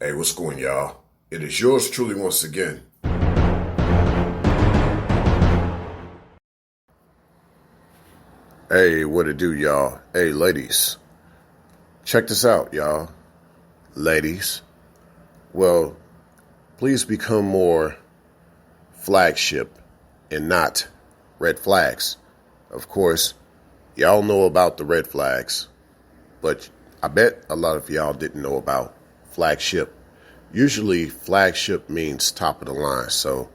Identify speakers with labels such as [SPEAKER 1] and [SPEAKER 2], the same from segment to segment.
[SPEAKER 1] Hey, what's going, y'all? It is yours truly once again. Hey, what it do, y'all? Hey, ladies, check this out, y'all. Ladies, well, please become more flagship and not red flags. Of course, y'all know about the red flags, but I bet a lot of y'all didn't know about flagship. Usually, flagship means top of the line, so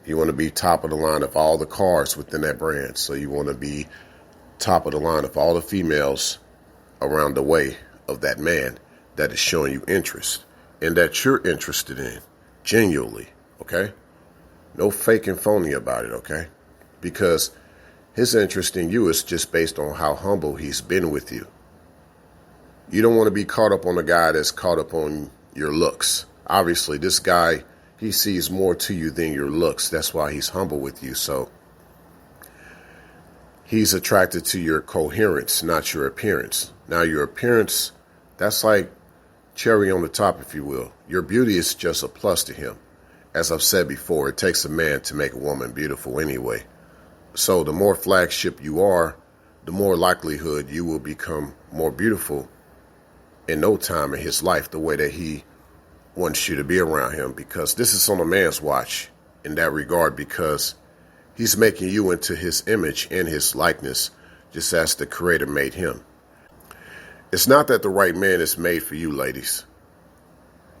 [SPEAKER 1] you want to be top of the line of all the cars within that brand. So you want to be top of the line of all the females around the way of that man that is showing you interest and that you're interested in genuinely, okay? No fake and phony about it, okay? Because his interest in you is just based on how humble he's been with you. You don't want to be caught up on a guy that's caught up on your looks. Obviously, this guy, he sees more to you than your looks. That's why he's humble with you. So he's attracted to your coherence, not your appearance. Now, your appearance, that's like cherry on the top, if you will. Your beauty is just a plus to him. As I've said before, it takes a man to make a woman beautiful anyway. So the more flagship you are, the more likelihood you will become more beautiful in no time in his life, the way that he wants you to be around him, because this is on a man's watch in that regard, because he's making you into his image and his likeness, just as the Creator made him. It's not that the right man is made for you, ladies.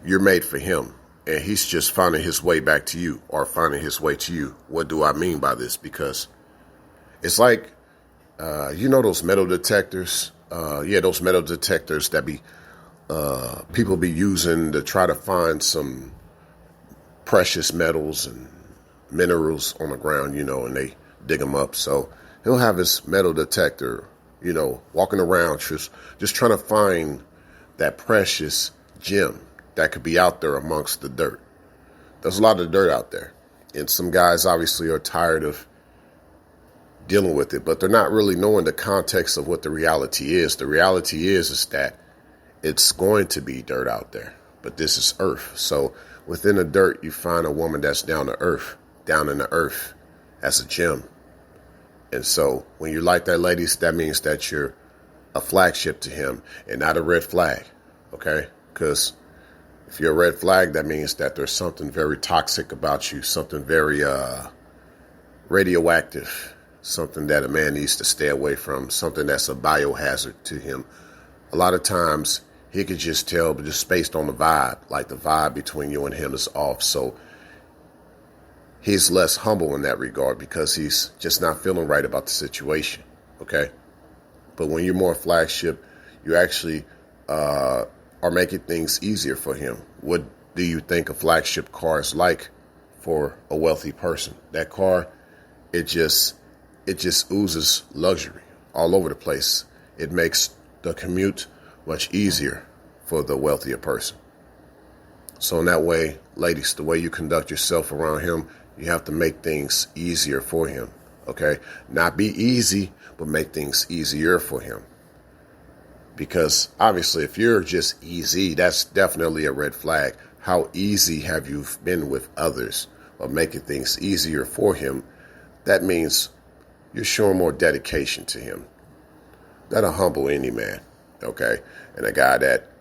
[SPEAKER 1] You're made for him, and he's just finding his way back to you, or finding his way to you. What do I mean by this? Because it's like, those metal detectors? Those metal detectors that people be using to try to find some precious metals and minerals on the ground, and they dig them up. So he'll have his metal detector, walking around just trying to find that precious gem that could be out there amongst the dirt. There's a lot of dirt out there, and some guys obviously are tired of dealing with it, but they're not really knowing the context of what the reality is. The reality is that it's going to be dirt out there, but this is earth. So within the dirt, you find a woman that's down in the earth as a gem. And so when you like that, ladies, that means that you're a flagship to him and not a red flag, okay? Because if you're a red flag, that means that there's something very toxic about you, something very radioactive, something that a man needs to stay away from, something that's a biohazard to him. A lot of times he could just tell, but just based on the vibe, like the vibe between you and him is off. So he's less humble in that regard because he's just not feeling right about the situation, okay? But when you're more flagship, you actually are making things easier for him. What do you think a flagship car is like for a wealthy person? That car, it just oozes luxury all over the place. It makes the commute much easier for the wealthier person. So in that way, ladies, the way you conduct yourself around him, you have to make things easier for him, okay? Not be easy, but make things easier for him. Because obviously, if you're just easy, that's definitely a red flag. How easy have you been with others or making things easier for him? That means you're showing more dedication to him. That'll humble any man, okay? And a guy that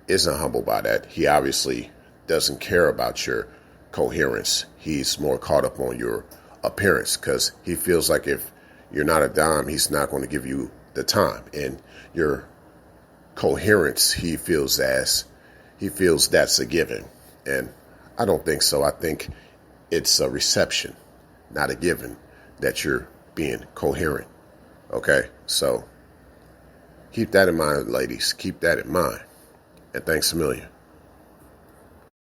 [SPEAKER 1] isn't humble by that, he obviously doesn't care about your coherence. He's more caught up on your appearance because he feels like if you're not a dime, he's not going to give you the time. And your coherence, he feels that's a given. And I don't think so. I think it's a reception, not a given, that you're being coherent, okay? So keep that in mind, ladies. Keep that in mind. And thanks a million.